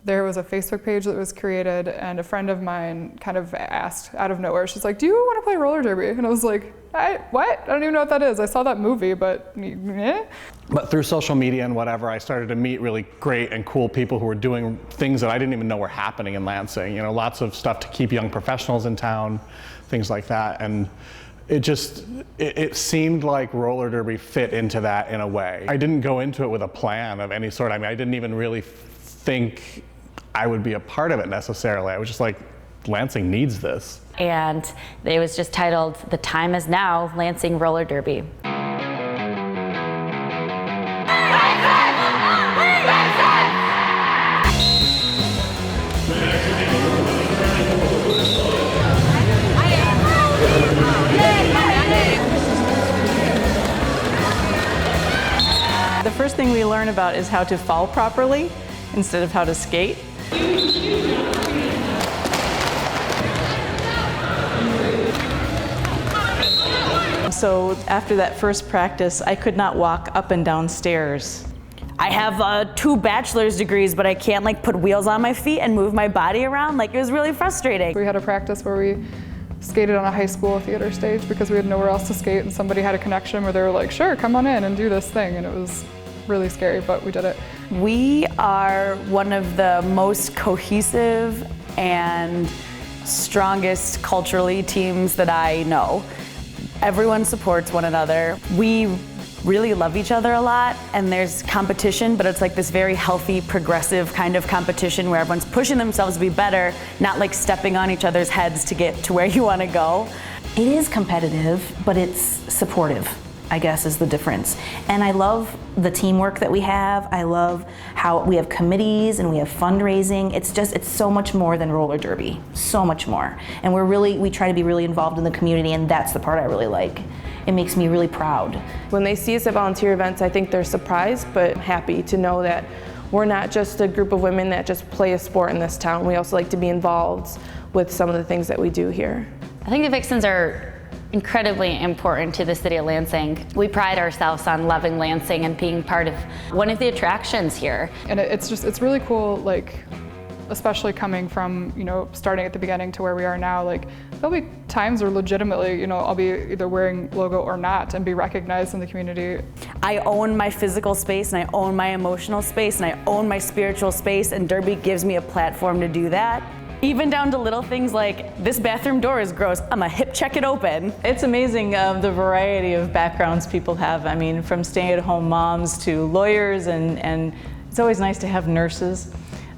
there was a Facebook page that was created, and a friend of mine kind of asked out of nowhere, she's like, do you want to play roller derby? And I was like, what? I don't even know what that is. I saw that movie, but eh. But through social media and whatever, I started to meet really great and cool people who were doing things that I didn't even know were happening in Lansing. You know, lots of stuff to keep young professionals in town, things like that. And it seemed like roller derby fit into that in a way. I didn't go into it with a plan of any sort. I mean, I didn't even really think I would be a part of it necessarily. I was just like, Lansing needs this. And it was just titled, "The Time Is Now, Lansing Roller Derby." The first thing we learn about is how to fall properly instead of how to skate. So after that first practice, I could not walk up and down stairs. I have 2 bachelor's degrees, but I can't like put wheels on my feet and move my body around. Like, it was really frustrating. We had a practice where we skated on a high school theater stage because we had nowhere else to skate, and somebody had a connection where they were like, sure, come on in and do this thing. And it was really scary, but we did it. We are one of the most cohesive and strongest culturally teams that I know. Everyone supports one another. We really love each other a lot, and there's competition, but it's like this very healthy, progressive kind of competition where everyone's pushing themselves to be better, not like stepping on each other's heads to get to where you want to go. It is competitive, but it's supportive, I guess, is the difference. And I love the teamwork that we have. I love how we have committees and we have fundraising. It's so much more than roller derby, so much more. And we try to be really involved in the community, and that's the part I really like. It makes me really proud. When they see us at volunteer events, I think they're surprised but happy to know that we're not just a group of women that just play a sport in this town. We also like to be involved with some of the things that we do here. I think the Vixens are incredibly important to the city of Lansing. We pride ourselves on loving Lansing and being part of one of the attractions here. And it's really cool, like, especially coming from, you know, starting at the beginning to where we are now. Like, there'll be times where legitimately, you know, I'll be either wearing logo or not and be recognized in the community. I own my physical space, and I own my emotional space, and I own my spiritual space, and Derby gives me a platform to do that. Even down to little things like, this bathroom door is gross, I'm gonna hip check it open. It's amazing the variety of backgrounds people have. I mean, from stay-at-home moms to lawyers, and it's always nice to have nurses.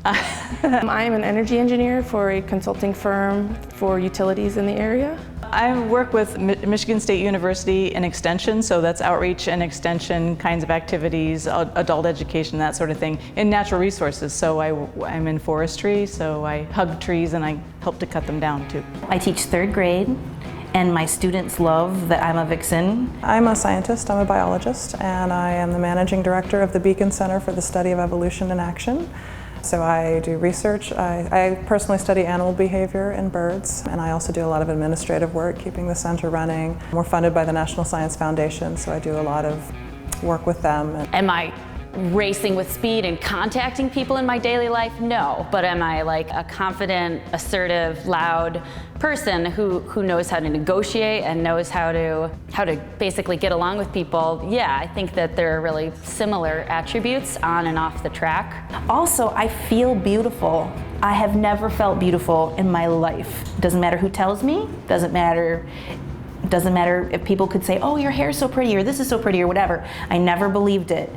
I am an energy engineer for a consulting firm for utilities in the area. I work with Michigan State University in Extension, so that's outreach and extension kinds of activities, adult education, that sort of thing, in natural resources. So I'm in forestry, so I hug trees and I help to cut them down too. I teach 3rd grade, and my students love that I'm a Vixen. I'm a scientist, I'm a biologist, and I am the managing director of the Beacon Center for the Study of Evolution in Action. So I do research. I personally study animal behavior in birds, and I also do a lot of administrative work, keeping the center running. We're funded by the National Science Foundation, so I do a lot of work with them. Am I racing with speed and contacting people in my daily life? No. But am I like a confident, assertive, loud person who knows how to negotiate and knows how to basically get along with people? Yeah, I think that there are really similar attributes on and off the track. Also, I feel beautiful. I have never felt beautiful in my life. Doesn't matter who tells me, doesn't matter if people could say, oh, your hair's so pretty, or this is so pretty, or whatever. I never believed it.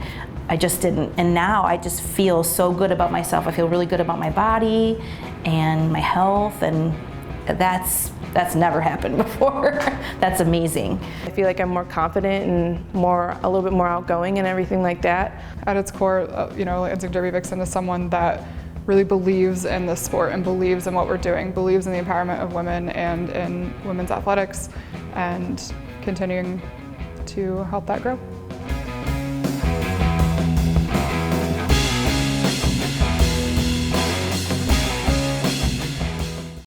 I just didn't. And now I just feel so good about myself. I feel really good about my body and my health, and that's never happened before. That's amazing. I feel like I'm more confident and a little bit more outgoing and everything like that. At its core, you know, Lansing Derby Vixen is someone that really believes in the sport and believes in what we're doing, believes in the empowerment of women and in women's athletics, and continuing to help that grow.